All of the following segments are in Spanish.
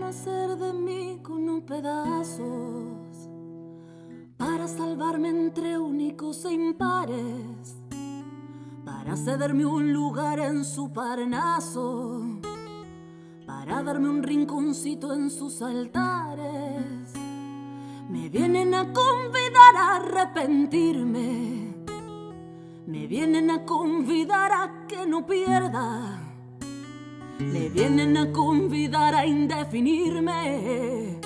hacer de mí con un pedazos para salvarme entre únicos e impares, para cederme un lugar en su Parnaso, para darme un rinconcito en sus altares. Me vienen a convidar a arrepentirme, me vienen a convidar a que no pierda, me vienen a convidar a indefinirme,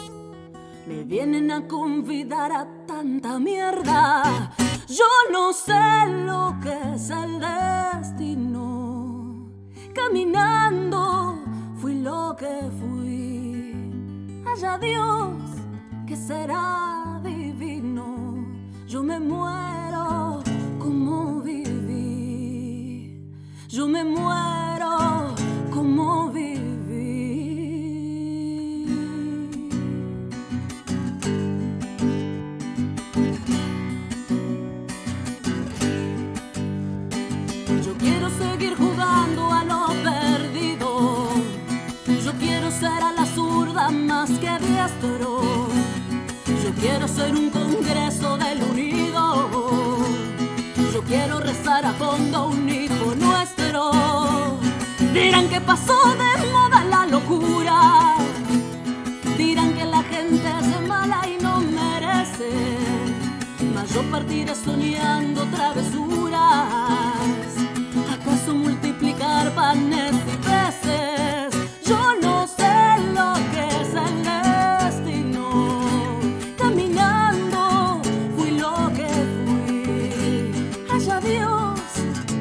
me vienen a convidar a tanta mierda. Yo no sé lo que es el destino, caminando fui lo que fui. Allá Dios, que será divino. Yo me muero como viví, yo me muero como viví. Yo quiero seguir jugando a lo perdido, yo quiero ser a la zurda más que diestro, yo quiero ser un congreso del unido, yo quiero rezar a fondo un hijo nuestro. Dirán que pasó de moda la locura, dirán que la gente es mala y no merece, mas yo partiré soñando travesuras. ¿Acaso multiplicar panes y peces? Yo no sé lo que es el destino, caminando fui lo que fui. Allá Dios,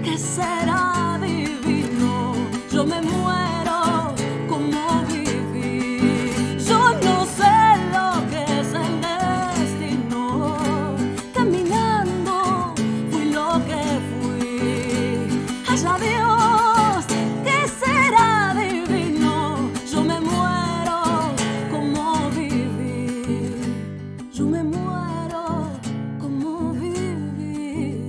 que será divino. Yo me muero como viví. Yo no sé lo que es el destino, caminando fui lo que fui. Allá Dios, que será divino. Yo me muero como viví, yo me muero como viví.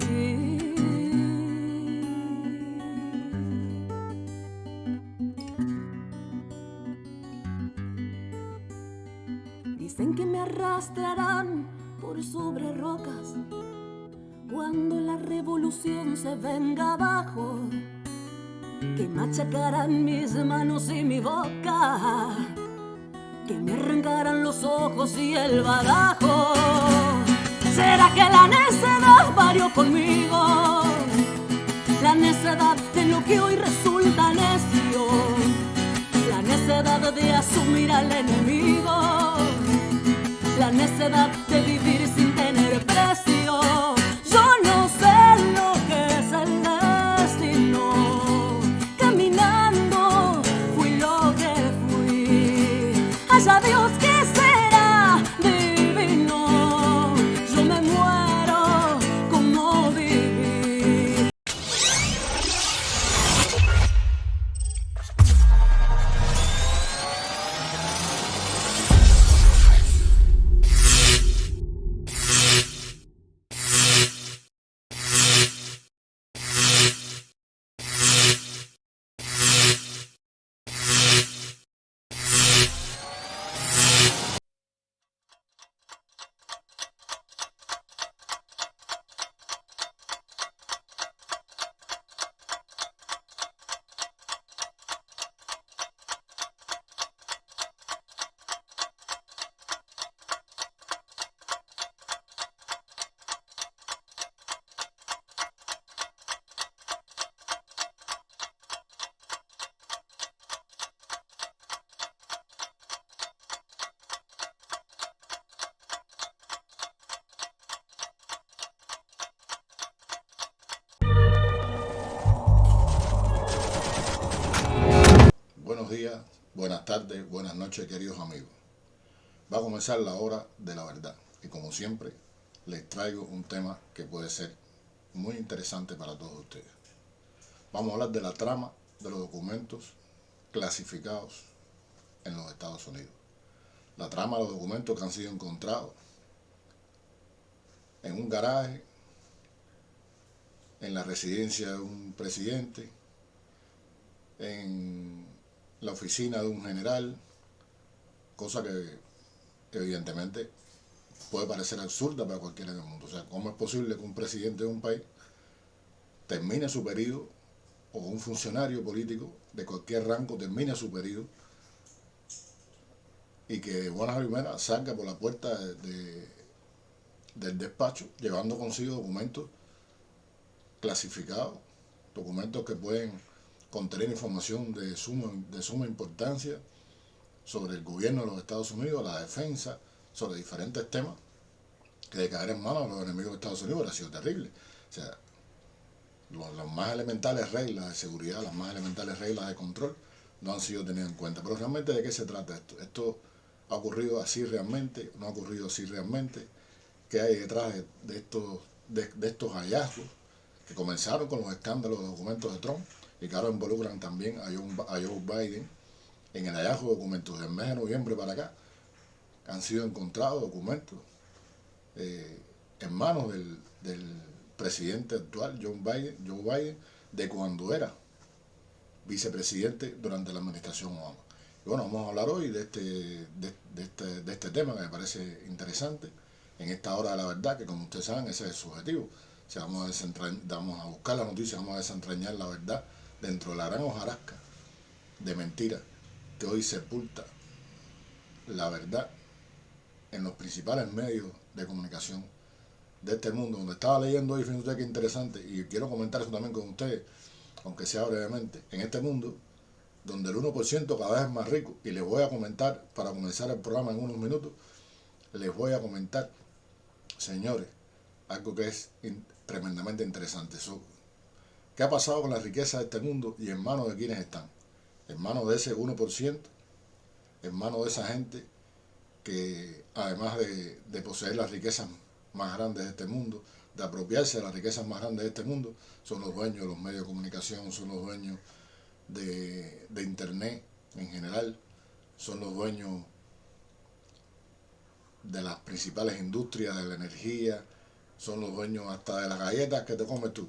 Dicen que me arrastrarán por sobre rocas cuando la revolución se venga abajo, que machacarán mis manos y mi boca, que me arrancarán los ojos y el badajo. ¿Será que la necedad varió conmigo? La necedad de lo que hoy resulta necio, la necedad de asumir al enemigo, la necedad de vivir sin tener precio. Yo no sé lo que es el destino, caminando fui lo que fui. Allá Dios, que será divino. Yo me muero como viví. Buenos días, buenas tardes, buenas noches, queridos amigos. Va a comenzar la hora de la verdad y como siempre les traigo un tema que puede ser muy interesante para todos ustedes. Vamos a hablar de la trama de los documentos clasificados en los Estados Unidos. La trama de los documentos que han sido encontrados en un garaje, en la residencia de un presidente, en la oficina de un general, cosa que evidentemente puede parecer absurda para cualquiera en el mundo. O sea, ¿cómo es posible que un presidente de un país termine su periodo, o un funcionario político de cualquier rango termine su periodo, y que de buenas a primeras salga por la puerta del despacho llevando consigo documentos clasificados, documentos que pueden contener información de suma importancia sobre el gobierno de los Estados Unidos, la defensa, sobre diferentes temas, que de caer en manos de los enemigos de Estados Unidos hubiera sido terrible? O sea, las más elementales reglas de seguridad, las más elementales reglas de control no han sido tenidas en cuenta. Pero realmente, ¿de qué se trata esto? ¿Esto ha ocurrido así realmente? ¿No ha ocurrido así realmente? ¿Qué hay detrás de estos hallazgos que comenzaron con los escándalos de documentos de Trump y que ahora involucran también a Joe Biden en el hallazgo de documentos del mes de noviembre para acá? Han sido encontrados documentos en manos del presidente actual, Joe Biden, de cuando era vicepresidente durante la administración Obama. Y bueno, vamos a hablar hoy de este tema que me parece interesante, en esta hora de la verdad, que como ustedes saben, ese es su objetivo. O sea, vamos a buscar la noticia, vamos a desentrañar la verdad dentro de la gran hojarasca de mentiras que hoy sepulta la verdad en los principales medios de comunicación de este mundo. Donde estaba leyendo hoy, fíjense ustedes qué interesante, y quiero comentar eso también con ustedes, aunque sea brevemente. En este mundo, donde el 1% cada vez es más rico, y les voy a comentar, para comenzar el programa en unos minutos, les voy a comentar, señores, algo que es tremendamente interesante. ¿Qué ha pasado con la riqueza de este mundo y en manos de quiénes están? En manos de ese 1%, en manos de esa gente que, además de poseer las riquezas más grandes de este mundo, de apropiarse de las riquezas más grandes de este mundo, son los dueños de los medios de comunicación, son los dueños de Internet en general, son los dueños de las principales industrias de la energía, son los dueños hasta de las galletas que te comes tú.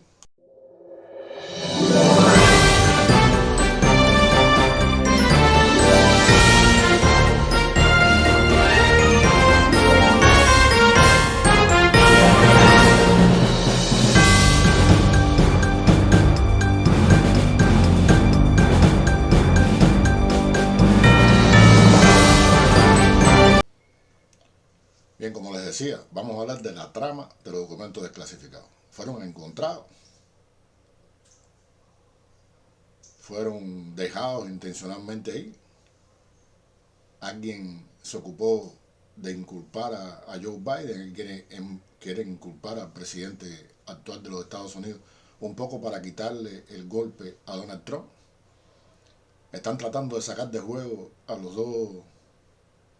Bien, como les decía, vamos a hablar de la trama de los documentos desclasificados. Fueron encontrados, fueron dejados intencionalmente ahí. Alguien se ocupó de inculpar a Joe Biden, quiere inculpar al presidente actual de los Estados Unidos, un poco para quitarle el golpe a Donald Trump. Están tratando de sacar de juego a los dos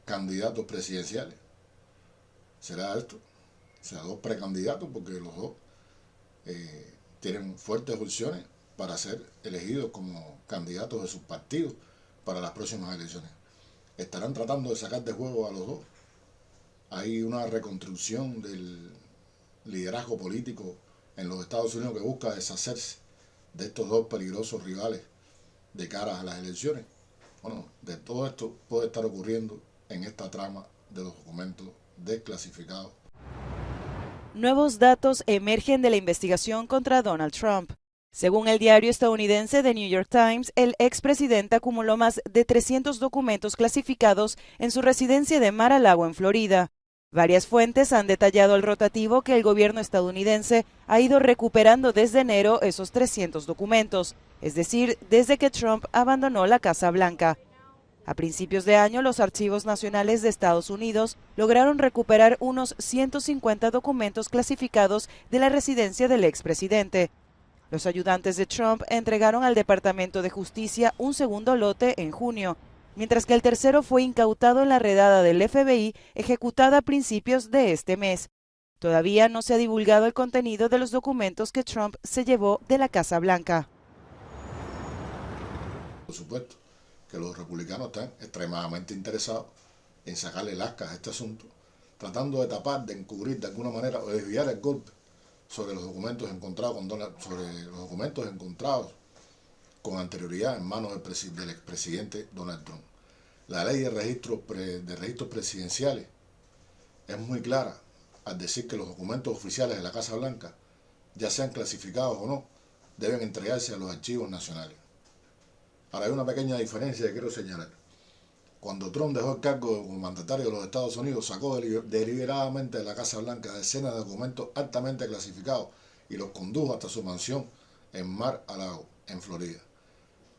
candidatos presidenciales. ¿Será esto? O sea, dos precandidatos, porque los dos tienen fuertes opciones para ser elegidos como candidatos de sus partidos para las próximas elecciones. Estarán tratando de sacar de juego a los dos. Hay una reconstrucción del liderazgo político en los Estados Unidos que busca deshacerse de estos dos peligrosos rivales de cara a las elecciones. Bueno, de todo esto puede estar ocurriendo en esta trama de los documentos desclasificados. Nuevos datos emergen de la investigación contra Donald Trump. Según el diario estadounidense The New York Times, el expresidente acumuló más de 300 documentos clasificados en su residencia de Mar-a-Lago, en Florida. Varias fuentes han detallado el rotativo que el gobierno estadounidense ha ido recuperando desde enero esos 300 documentos, es decir, desde que Trump abandonó la Casa Blanca. A principios de año, los archivos nacionales de Estados Unidos lograron recuperar unos 150 documentos clasificados de la residencia del expresidente. Los ayudantes de Trump entregaron al Departamento de Justicia un segundo lote en junio, mientras que el tercero fue incautado en la redada del FBI ejecutada a principios de este mes. Todavía no se ha divulgado el contenido de los documentos que Trump se llevó de la Casa Blanca. Por supuesto que los republicanos están extremadamente interesados en sacarle lascas a este asunto, tratando de tapar, de encubrir de alguna manera o desviar el golpe sobre los documentos encontrados con anterioridad en manos del expresidente Donald Trump. La ley de registros presidenciales es muy clara al decir que los documentos oficiales de la Casa Blanca, ya sean clasificados o no, deben entregarse a los archivos nacionales. Ahora hay una pequeña diferencia que quiero señalar. Cuando Trump dejó el cargo como mandatario de los Estados Unidos, sacó deliberadamente de la Casa Blanca decenas de documentos altamente clasificados y los condujo hasta su mansión en Mar-a-Lago, en Florida.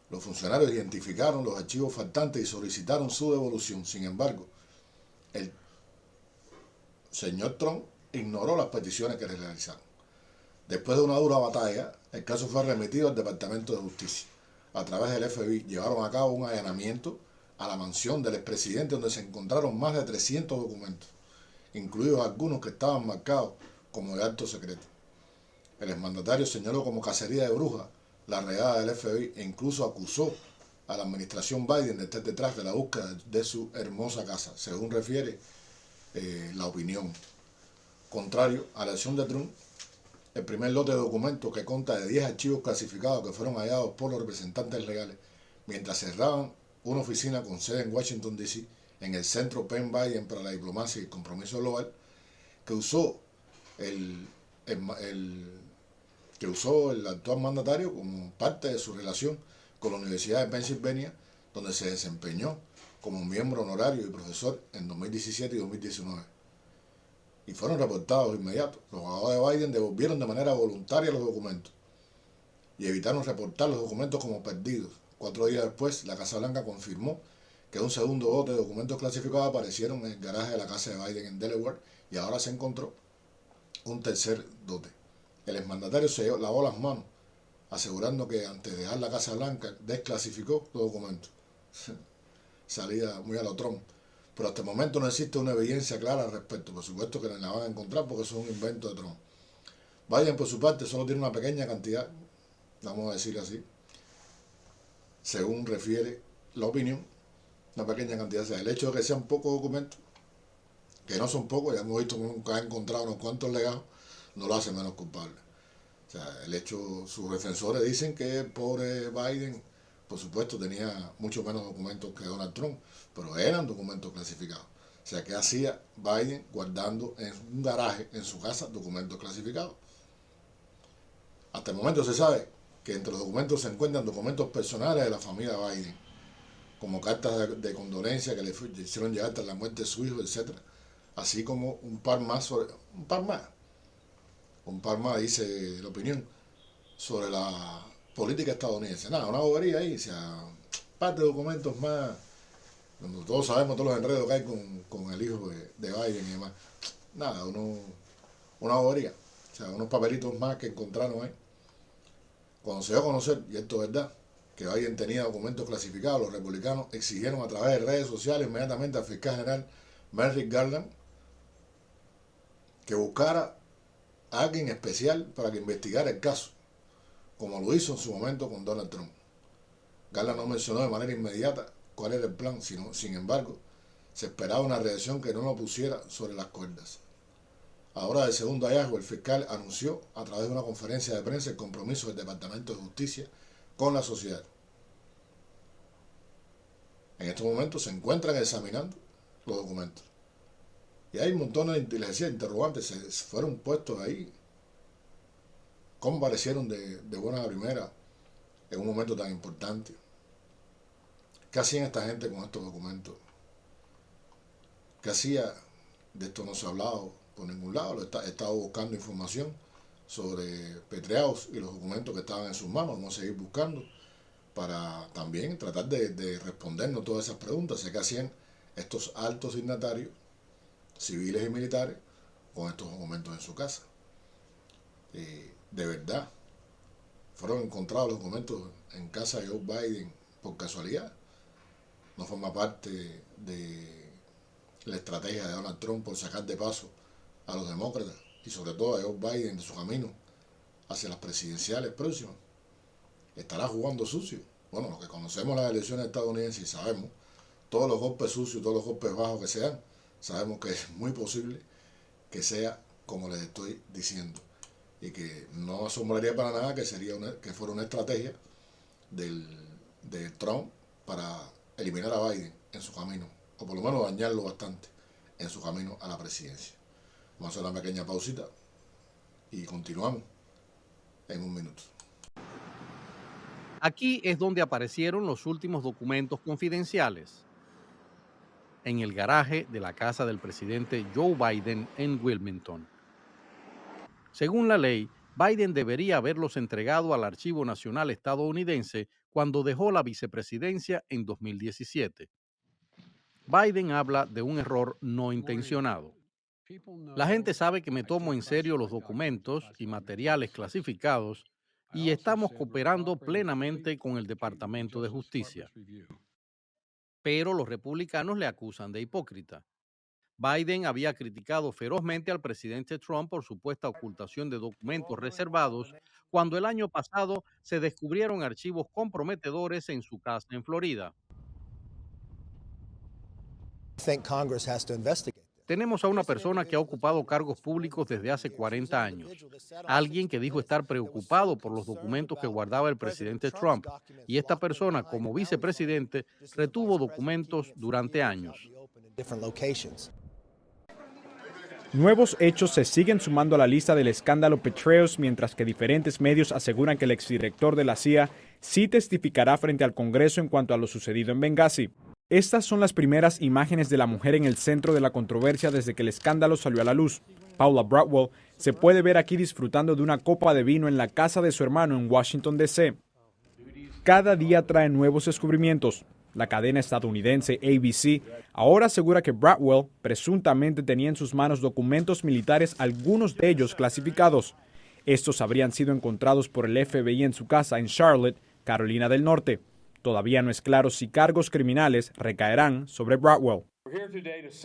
Los funcionarios identificaron los archivos faltantes y solicitaron su devolución. Sin embargo, el señor Trump ignoró las peticiones que le realizaron. Después de una dura batalla, el caso fue remitido al Departamento de Justicia. A través del FBI llevaron a cabo un allanamiento a la mansión del expresidente, donde se encontraron más de 300 documentos, incluidos algunos que estaban marcados como de alto secreto. El exmandatario señaló como cacería de brujas la redada del FBI e incluso acusó a la administración Biden de estar detrás de la búsqueda de su hermosa casa, según refiere la opinión. Contrario a la acción de Trump, el primer lote de documentos, que consta de 10 archivos clasificados que fueron hallados por los representantes legales mientras cerraban una oficina con sede en Washington, D.C., en el Centro Penn Biden para la Diplomacia y el Compromiso Global, que usó el actual mandatario como parte de su relación con la Universidad de Pennsylvania, donde se desempeñó como miembro honorario y profesor en 2017 y 2019. Y fueron reportados de inmediato. Los abogados de Biden devolvieron de manera voluntaria los documentos y evitaron reportar los documentos como perdidos. 4 días después, la Casa Blanca confirmó que un segundo lote de documentos clasificados aparecieron en el garaje de la casa de Biden en Delaware y ahora se encontró un tercer lote. El exmandatario se lavó las manos, asegurando que antes de dejar la Casa Blanca desclasificó los documentos. Salida muy a lo Trump. Pero hasta el momento no existe una evidencia clara al respecto. Por supuesto que la van a encontrar porque eso es un invento de Trump. Biden, por su parte, solo tiene una pequeña cantidad, vamos a decir así, según refiere la opinión, una pequeña cantidad. O sea, el hecho de que sean pocos documentos, que no son pocos, ya hemos visto que ha encontrado unos cuantos legados, no lo hace menos culpable. O sea, el hecho, sus defensores dicen que el pobre Biden, por supuesto, tenía mucho menos documentos que Donald Trump, pero eran documentos clasificados. O sea, ¿qué hacía Biden guardando en un garaje en su casa documentos clasificados? Hasta el momento se sabe que entre los documentos se encuentran documentos personales de la familia Biden, como cartas de condolencia que le hicieron llegar tras la muerte de su hijo, etc. Así como un par más, dice la opinión, sobre la política estadounidense. Nada, una bobería ahí, o sea, parte de documentos más, cuando todos sabemos todos los enredos que hay con el hijo de Biden y demás. Nada, una bobería. O sea, unos papelitos más que encontraron ahí. Cuando se dio a conocer, y esto es verdad, que Biden tenía documentos clasificados, los republicanos exigieron a través de redes sociales inmediatamente al fiscal general Merrick Garland que buscara a alguien especial para que investigara el caso, como lo hizo en su momento con Donald Trump. Garland no mencionó de manera inmediata cuál era el plan, sin embargo, se esperaba una reacción que no lo pusiera sobre las cuerdas. Ahora del segundo hallazgo, el fiscal anunció a través de una conferencia de prensa el compromiso del Departamento de Justicia con la sociedad. En estos momentos se encuentran examinando los documentos. Y hay montones de interrogantes, se fueron puestos ahí. ¿Cómo parecieron de buena primera en un momento tan importante? ¿Qué hacían esta gente con estos documentos? ¿Qué hacía? De esto no se ha hablado por ningún lado. He estado buscando información sobre Petreaus y los documentos que estaban en sus manos. Vamos a seguir buscando para también tratar de respondernos todas esas preguntas. Sé que hacían estos altos dignatarios, civiles y militares, con estos documentos en su casa. De verdad, fueron encontrados los documentos en casa de Joe Biden por casualidad. No forma parte de la estrategia de Donald Trump por sacar de paso a los demócratas y sobre todo a Joe Biden de su camino hacia las presidenciales próximas. Estará jugando sucio. Bueno, los que conocemos las elecciones estadounidenses y sabemos todos los golpes sucios, todos los golpes bajos que se dan, sabemos que es muy posible que sea como les estoy diciendo y que no asombraría para nada que fuera una estrategia de Trump para eliminar a Biden en su camino, o por lo menos dañarlo bastante en su camino a la presidencia. Vamos a hacer una pequeña pausita y continuamos en un minuto. Aquí es donde aparecieron los últimos documentos confidenciales, en el garaje de la casa del presidente Joe Biden en Wilmington. Según la ley, Biden debería haberlos entregado al Archivo Nacional estadounidense cuando dejó la vicepresidencia en 2017. Biden habla de un error no intencionado. La gente sabe que me tomo en serio los documentos y materiales clasificados y estamos cooperando plenamente con el Departamento de Justicia. Pero los republicanos le acusan de hipócrita. Biden había criticado ferozmente al presidente Trump por supuesta ocultación de documentos reservados cuando el año pasado se descubrieron archivos comprometedores en su casa en Florida. Tenemos a una persona que ha ocupado cargos públicos desde hace 40 años. Alguien que dijo estar preocupado por los documentos que guardaba el presidente Trump. Y esta persona, como vicepresidente, retuvo documentos durante años. Nuevos hechos se siguen sumando a la lista del escándalo Petraeus, mientras que diferentes medios aseguran que el exdirector de la CIA sí testificará frente al Congreso en cuanto a lo sucedido en Benghazi. Estas son las primeras imágenes de la mujer en el centro de la controversia desde que el escándalo salió a la luz. Paula Bradwell se puede ver aquí disfrutando de una copa de vino en la casa de su hermano en Washington, D.C. Cada día trae nuevos descubrimientos. La cadena estadounidense ABC ahora asegura que Bradwell presuntamente tenía en sus manos documentos militares, algunos de ellos clasificados. Estos habrían sido encontrados por el FBI en su casa en Charlotte, Carolina del Norte. Todavía no es claro si cargos criminales recaerán sobre Bradwell.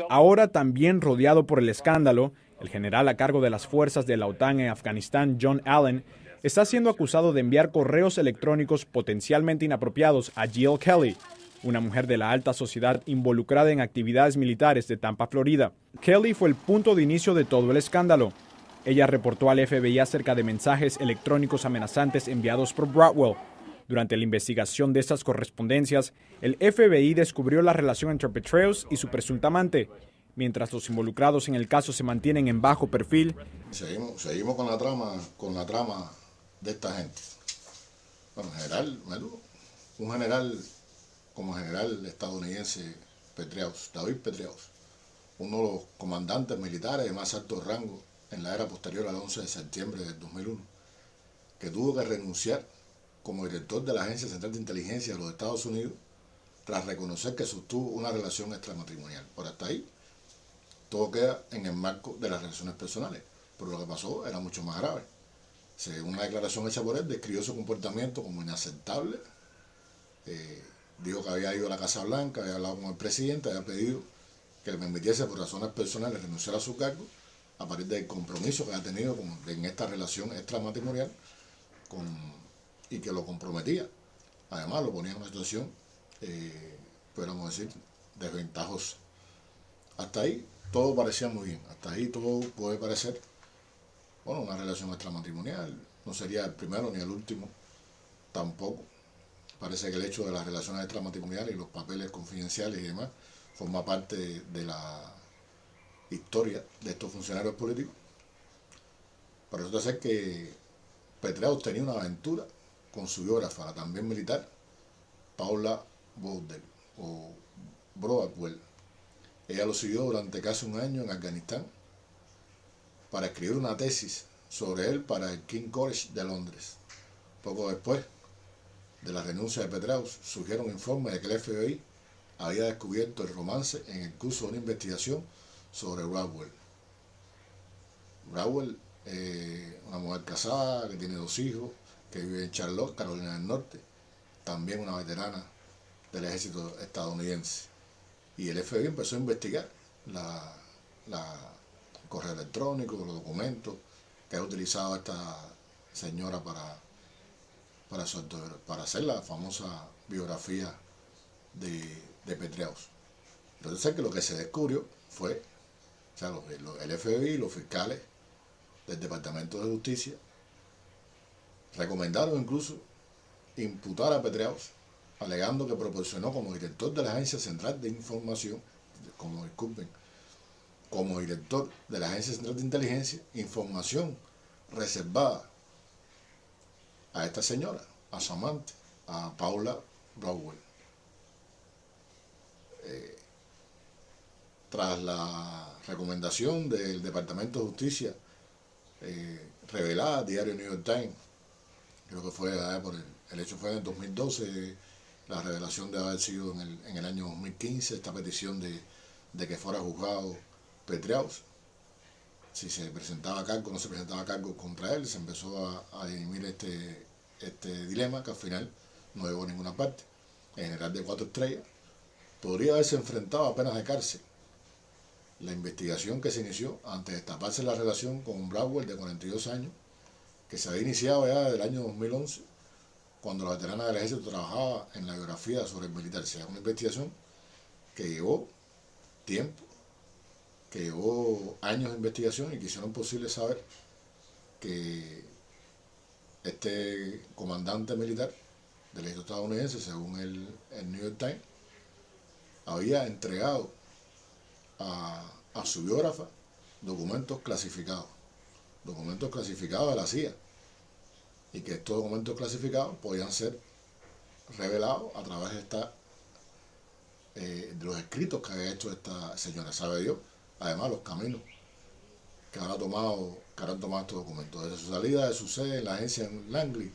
Ahora también rodeado por el escándalo, el general a cargo de las fuerzas de la OTAN en Afganistán, John Allen, está siendo acusado de enviar correos electrónicos potencialmente inapropiados a Jill Kelly, una mujer de la alta sociedad involucrada en actividades militares de Tampa, Florida. Kelly fue el punto de inicio de todo el escándalo. Ella reportó al FBI acerca de mensajes electrónicos amenazantes enviados por Bradwell. Durante la investigación de estas correspondencias, el FBI descubrió la relación entre Petraeus y su presunta amante. Mientras los involucrados en el caso se mantienen en bajo perfil, seguimos con la trama de esta gente. Bueno, un general como general estadounidense Petraeus, David Petraeus, uno de los comandantes militares de más alto rango en la era posterior al 11 de septiembre del 2001, que tuvo que renunciar como director de la Agencia Central de Inteligencia de los Estados Unidos tras reconocer que sostuvo una relación extramatrimonial. Por hasta ahí, todo queda en el marco de las relaciones personales, pero lo que pasó era mucho más grave. Según una declaración hecha por él, describió su comportamiento como inaceptable. Dijo que había ido a la Casa Blanca, había hablado con el presidente, había pedido que le permitiese por razones personales renunciar a su cargo a partir del compromiso que ha tenido en esta relación extramatrimonial y que lo comprometía. Además, lo ponía en una situación, podríamos decir, desventajosa. Hasta ahí todo parecía muy bien. Hasta ahí todo puede parecer, bueno, una relación extramatrimonial. No sería el primero ni el último tampoco. Parece que el hecho de las relaciones extramatrimoniales y los papeles confidenciales y demás forma parte de la historia de estos funcionarios políticos. Pero resulta ser que Petraeus tenía una aventura con su biógrafa, también militar, Paula Bradwell. Ella lo siguió durante casi un año en Afganistán para escribir una tesis sobre él para el King's College de Londres. Poco después de la renuncia de Petraeus, surgieron informes de que el FBI había descubierto el romance en el curso de una investigación sobre Bradwell. Bradwell, una mujer casada, que tiene 2 hijos, que vive en Charlotte, Carolina del Norte, también una veterana del ejército estadounidense. Y el FBI empezó a investigar el correo electrónico, los documentos que ha utilizado esta señora para hacer la famosa biografía de Petraeus. Entonces, que lo que se descubrió fue, o sea, el FBI y los fiscales del Departamento de Justicia recomendaron incluso imputar a Petraeus alegando que proporcionó como director de la Agencia Central de Información, como director de la Agencia Central de Inteligencia, información reservada a esta señora, a su amante, a Paula Browell. Tras la recomendación del Departamento de Justicia revelada al diario New York Times, creo que fue el hecho fue en el 2012, la revelación de haber sido en el año 2015, esta petición de que fuera juzgado Petraeus, si se presentaba cargo o no se presentaba cargo contra él. Se empezó a dirimir este dilema que al final no llegó a ninguna parte. El general de 4 estrellas podría haberse enfrentado a penas de cárcel. La investigación que se inició antes de destaparse la relación con Browell, de 42 años, que se había iniciado ya desde el año 2011, cuando la veterana del ejército trabajaba en la biografía sobre el militar. O sea, una investigación que llevó tiempo, que llevó años de investigación, y que hicieron posible saber que este comandante militar del ejército estadounidense, según el New York Times, había entregado a su biógrafa documentos clasificados de la CIA, y que estos documentos clasificados podían ser revelados a través de los escritos que había hecho esta señora. Sabe Dios, además, los caminos que habrán tomado estos documentos. Desde su salida de su sede en la agencia en Langley,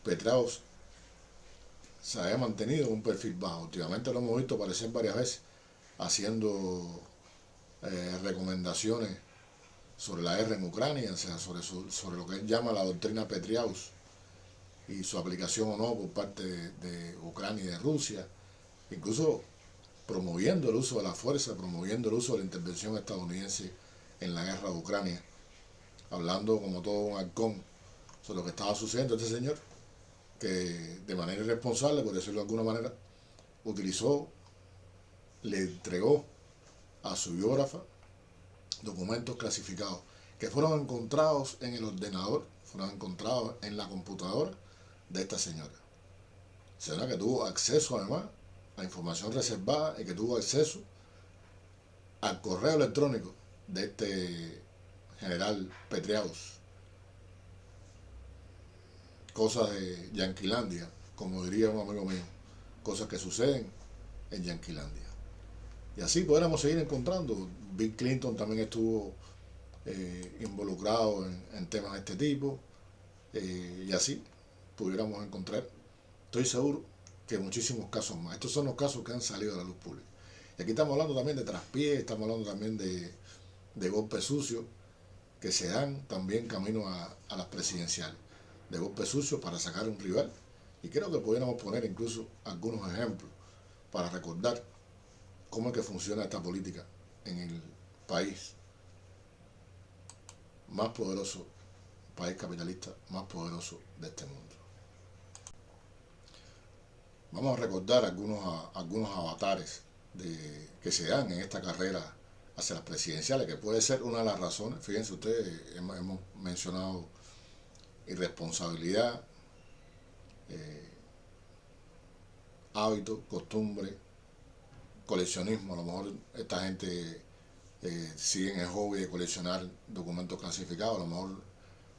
Petraeus se había mantenido en un perfil bajo. Últimamente lo hemos visto aparecer varias veces haciendo recomendaciones sobre la guerra en Ucrania, o sea, sobre lo que él llama la doctrina Petraeus y su aplicación o no por parte de Ucrania y de Rusia, incluso promoviendo el uso de la fuerza, promoviendo el uso de la intervención estadounidense en la guerra de Ucrania, hablando como todo un halcón sobre lo que estaba sucediendo. Este señor, que de manera irresponsable, por decirlo de alguna manera, le entregó a su biógrafa documentos clasificados que fueron encontrados en el ordenador, fueron encontrados en la computadora de esta señora. Señora que tuvo acceso además a información reservada, y que tuvo acceso al correo electrónico de este general Petraeus. Cosas de Yanquilandia, como diría un amigo mío, cosas que suceden en Yanquilandia. Y así podríamos seguir encontrando. Bill Clinton también estuvo involucrado en temas de este tipo, y así pudiéramos encontrar, estoy seguro, que muchísimos casos más. Estos son los casos que han salido a la luz pública. Y aquí estamos hablando también de traspiés, estamos hablando también de golpes sucios que se dan también camino a las presidenciales, de golpes sucios para sacar a un rival. Y creo que pudiéramos poner incluso algunos ejemplos para recordar cómo es que funciona esta política en el país más poderoso, país capitalista más poderoso de este mundo. Vamos a recordar algunos avatares que se dan en esta carrera hacia las presidenciales, que puede ser una de las razones. Fíjense ustedes, hemos mencionado irresponsabilidad, hábito, costumbre, coleccionismo. A lo mejor esta gente sigue en el hobby de coleccionar documentos clasificados, a lo mejor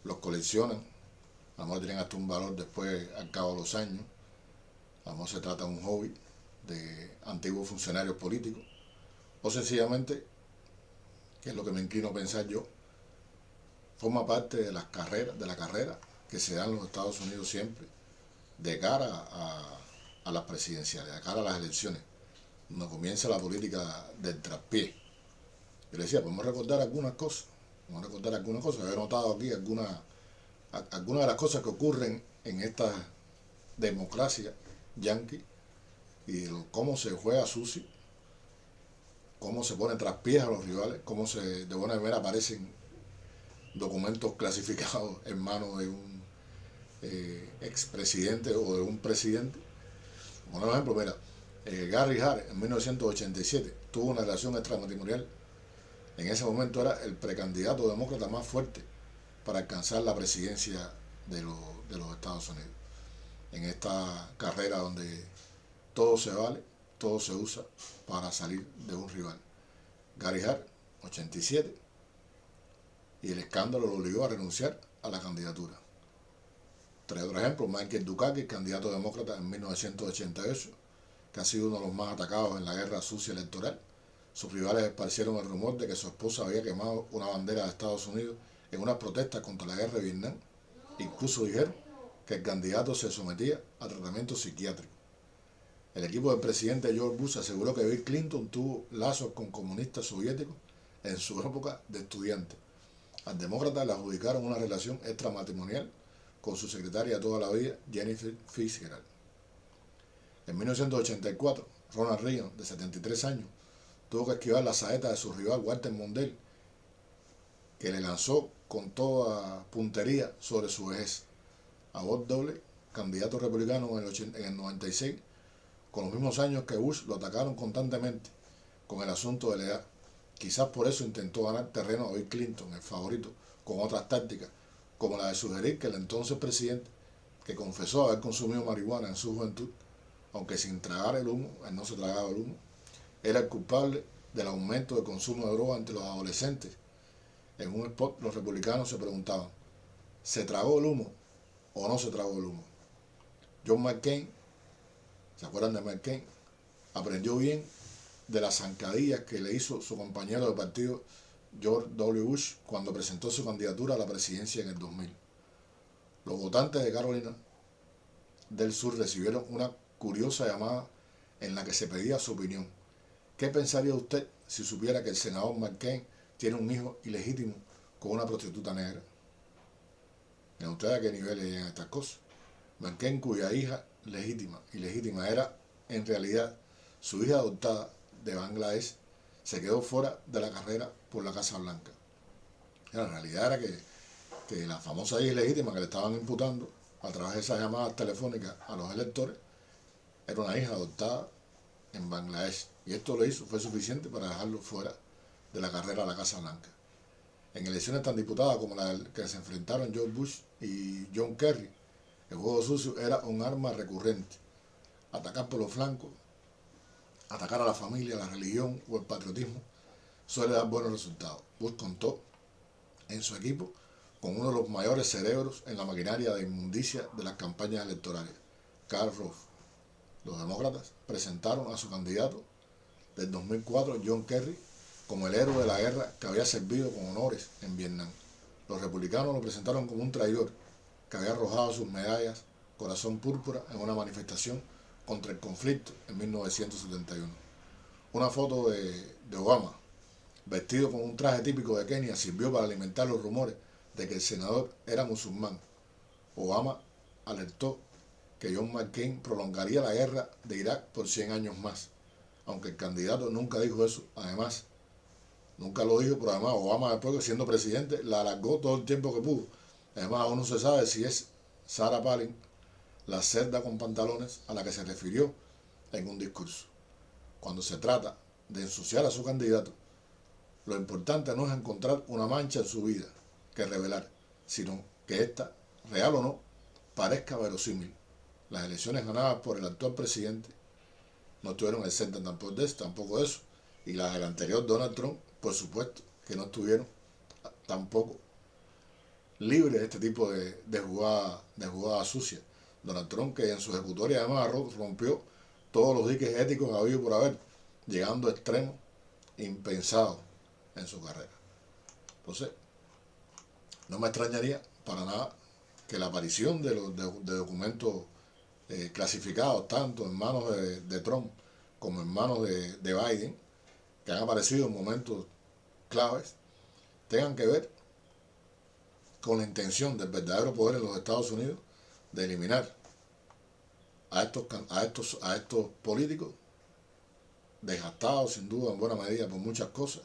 los coleccionan, a lo mejor tienen hasta un valor después al cabo de los años. A lo mejor se trata de un hobby de antiguos funcionarios políticos, o sencillamente, que es lo que me inclino a pensar yo, forma parte de la carrera que se da en los Estados Unidos siempre de cara a las presidenciales, de cara a las elecciones, donde comienza la política del traspié. Yo le decía, podemos recordar algunas cosas. He notado aquí algunas de las cosas que ocurren en esta democracia yanqui, y cómo se juega sucio, cómo se pone traspiés a los rivales, cómo de buena manera aparecen documentos clasificados en manos de un expresidente o de un presidente. Por ejemplo, mira, Gary Hart en 1987 tuvo una relación extramatrimonial. En ese momento era el precandidato demócrata más fuerte para alcanzar la presidencia de los Estados Unidos. en esta carrera donde todo se vale, todo se usa para salir de un rival. Gary Hart, 87, y el escándalo lo obligó a renunciar a la candidatura. Tres otros ejemplos: Michael Dukakis, candidato demócrata en 1988, que ha sido uno de los más atacados en la guerra sucia electoral. Sus rivales esparcieron el rumor de que su esposa había quemado una bandera de Estados Unidos en unas protestas contra la guerra de Vietnam. Incluso dijeron que el candidato se sometía a tratamiento psiquiátrico. El equipo del presidente George Bush aseguró que Bill Clinton tuvo lazos con comunistas soviéticos en su época de estudiante. Al demócrata le adjudicaron una relación extramatrimonial con su secretaria de toda la vida, Jennifer Fitzgerald. En 1984, Ronald Reagan, de 73 años, tuvo que esquivar la saeta de su rival Walter Mondale, que le lanzó con toda puntería sobre su vejez. A Bob Dole, candidato republicano en el 96, con los mismos años que Bush, lo atacaron constantemente con el asunto de la edad. Quizás por eso intentó ganar terreno a Bill Clinton, el favorito, con otras tácticas, como la de sugerir que el entonces presidente, que confesó haber consumido marihuana en su juventud, aunque sin tragar el humo, él no se tragaba el humo, era el culpable del aumento del consumo de droga entre los adolescentes. En un spot, los republicanos se preguntaban: ¿se tragó el humo o no se tragó el humo? John McCain, ¿se acuerdan de McCain? Aprendió bien de las zancadillas que le hizo su compañero de partido George W. Bush cuando presentó su candidatura a la presidencia en el 2000. Los votantes de Carolina del Sur recibieron una curiosa llamada en la que se pedía su opinión. ¿Qué pensaría usted si supiera que el senador McCain tiene un hijo ilegítimo con una prostituta negra? ¿En ustedes a qué nivel llegan estas cosas? McCain, cuya hija ilegítima era en realidad su hija adoptada de Bangladesh, se quedó fuera de la carrera por la Casa Blanca. La realidad era que la famosa hija ilegítima que le estaban imputando a través de esas llamadas telefónicas a los electores era una hija adoptada en Bangladesh, y esto fue suficiente para dejarlo fuera de la carrera a la Casa Blanca. En elecciones tan disputadas como la que se enfrentaron George Bush y John Kerry, el juego sucio era un arma recurrente: atacar por los flancos, atacar a la familia, la religión o el patriotismo suele dar buenos resultados. Bush contó en su equipo con uno de los mayores cerebros en la maquinaria de inmundicia de las campañas electorales, Karl Rove. Los demócratas presentaron a su candidato del 2004, John Kerry, como el héroe de la guerra que había servido con honores en Vietnam. Los republicanos lo presentaron como un traidor que había arrojado sus medallas corazón púrpura en una manifestación contra el conflicto en 1971. Una foto de Obama vestido con un traje típico de Kenia sirvió para alimentar los rumores de que el senador era musulmán. Obama alertó que John McCain prolongaría la guerra de Irak por 100 años más, aunque el candidato nunca dijo eso. Además, nunca lo dijo, pero además Obama, después siendo presidente, la alargó todo el tiempo que pudo. Además, aún no se sabe si es Sarah Palin, la cerda con pantalones a la que se refirió en un discurso. Cuando se trata de ensuciar a su candidato, lo importante no es encontrar una mancha en su vida que revelar, sino que ésta, real o no, parezca verosímil. Las elecciones ganadas por el actual presidente no estuvieron exentas tampoco de eso, y las del anterior Donald Trump, por supuesto, que no estuvieron tampoco libres de este tipo de jugada sucia. Donald Trump, que en su ejecutoria además rompió todos los diques éticos habidos por haber, llegando a extremos impensados en su carrera. Entonces, no me extrañaría para nada que la aparición de documentos clasificados, tanto en manos de Trump como en manos de Biden, que han aparecido en momentos claves, tengan que ver con la intención del verdadero poder en los Estados Unidos de eliminar a estos políticos desgastados sin duda en buena medida por muchas cosas,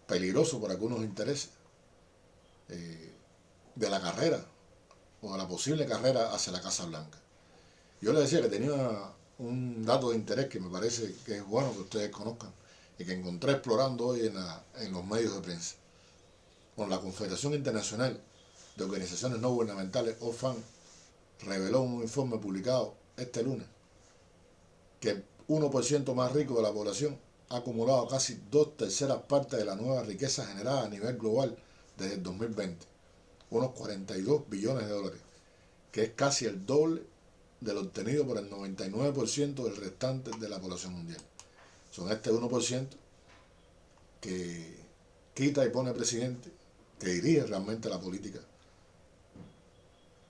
peligrosos por algunos intereses de la carrera o de la posible carrera hacia la Casa Blanca. Yo les decía que tenía un dato de interés que me parece que es bueno que ustedes conozcan y que encontré explorando hoy en los medios de prensa. Con la Confederación Internacional de Organizaciones No Gubernamentales, OFAN, reveló en un informe publicado este lunes que el 1% más rico de la población ha acumulado casi 2/3 partes de la nueva riqueza generada a nivel global desde el 2020, unos 42 billones de dólares, que es casi el doble de lo obtenido por el 99% del restante de la población mundial. Son este 1% que quita y pone presidente, que dirige realmente la política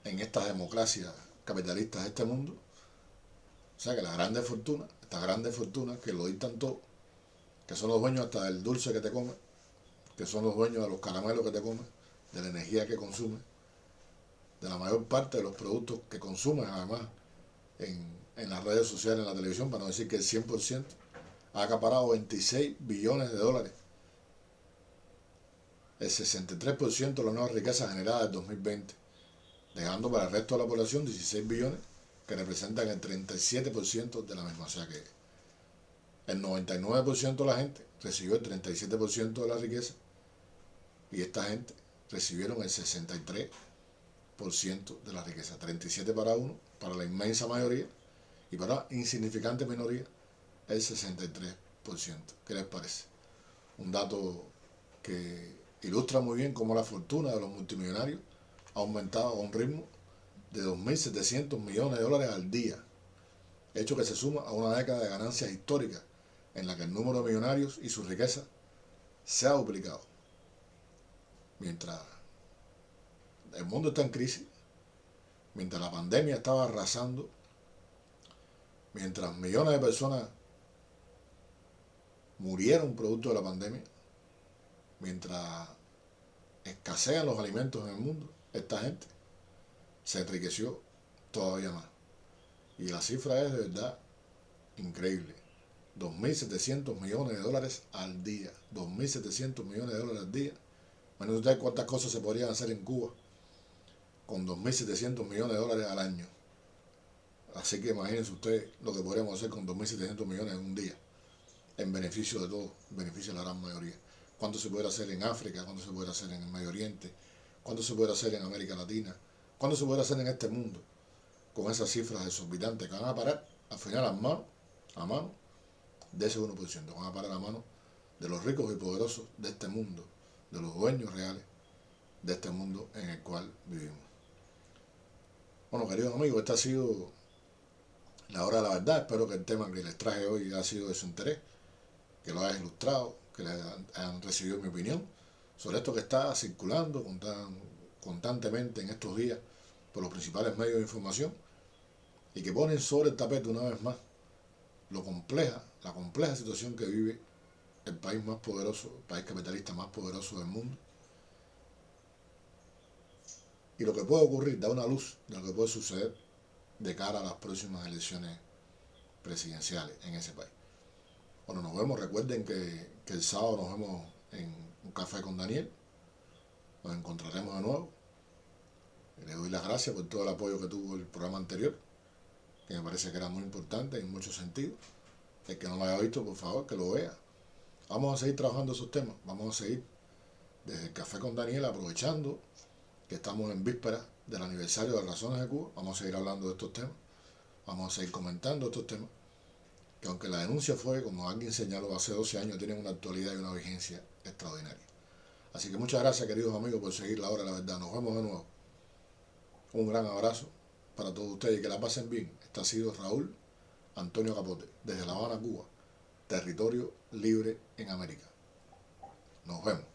en estas democracias capitalistas de este mundo. O sea que las grandes fortunas, estas grandes fortunas que lo dictan todo, que son los dueños hasta del dulce que te comes, que son los dueños de los caramelos que te comes, de la energía que consumes, de la mayor parte de los productos que consumes además en las redes sociales, en la televisión, para no decir que el 100%, ha acaparado 26 billones de dólares, el 63% de la nueva riqueza generada del 2020, dejando para el resto de la población 16 billones, que representan el 37% de la misma. O sea que el 99% de la gente recibió el 37% de la riqueza y esta gente recibieron el 63% de la riqueza. 37 para uno, para la inmensa mayoría, y para la insignificante minoría, el 63%. ¿Qué les parece? Un dato que ilustra muy bien cómo la fortuna de los multimillonarios ha aumentado a un ritmo de 2.700 millones de dólares al día, hecho que se suma a una década de ganancias históricas en la que el número de millonarios y su riqueza se ha duplicado. Mientras el mundo está en crisis, mientras la pandemia estaba arrasando, mientras millones de personas murieron producto de la pandemia, mientras escasean los alimentos en el mundo, esta gente se enriqueció todavía más. Y la cifra es de verdad increíble. 2.700 millones de dólares al día. 2.700 millones de dólares al día. Bueno, ustedes cuántas cosas se podrían hacer en Cuba con 2.700 millones de dólares al año. Así que imagínense ustedes lo que podríamos hacer con 2.700 millones en un día, en beneficio de todos, en beneficio de la gran mayoría. ¿Cuánto se puede hacer en África? ¿Cuánto se puede hacer en el Medio Oriente? ¿Cuánto se puede hacer en América Latina? ¿Cuánto se puede hacer en este mundo con esas cifras exorbitantes que van a parar al final a mano de ese 1%? Van a parar a mano de los ricos y poderosos de este mundo, de los dueños reales de este mundo en el cual vivimos. Bueno, queridos amigos, esta ha sido la hora de la verdad. Espero que el tema que les traje hoy haya sido de su interés, que lo hayan ilustrado, que les hayan recibido mi opinión sobre esto que está circulando constantemente en estos días por los principales medios de información y que ponen sobre el tapete una vez más la compleja situación que vive el país más poderoso, el país capitalista más poderoso del mundo, y lo que puede ocurrir, da una luz de lo que puede suceder de cara a las próximas elecciones presidenciales en ese país. Bueno, nos vemos. Recuerden que el sábado nos vemos en un café con Daniel. Nos encontraremos de nuevo. Le doy las gracias por todo el apoyo que tuvo el programa anterior, que me parece que era muy importante en muchos sentidos. El que no lo haya visto, por favor, que lo vea. Vamos a seguir trabajando esos temas. Vamos a seguir desde el café con Daniel, aprovechando que estamos en vísperas del aniversario de las Razones de Cuba. Vamos a seguir hablando de estos temas. Vamos a seguir comentando estos temas, que aunque la denuncia fue, como alguien señaló, hace 12 años, tienen una actualidad y una vigencia extraordinaria. Así que muchas gracias, queridos amigos, por seguir la hora de la verdad. Nos vemos de nuevo. Un gran abrazo para todos ustedes y que la pasen bien. Este ha sido Raúl Antonio Capote, desde La Habana, Cuba, territorio libre en América. Nos vemos.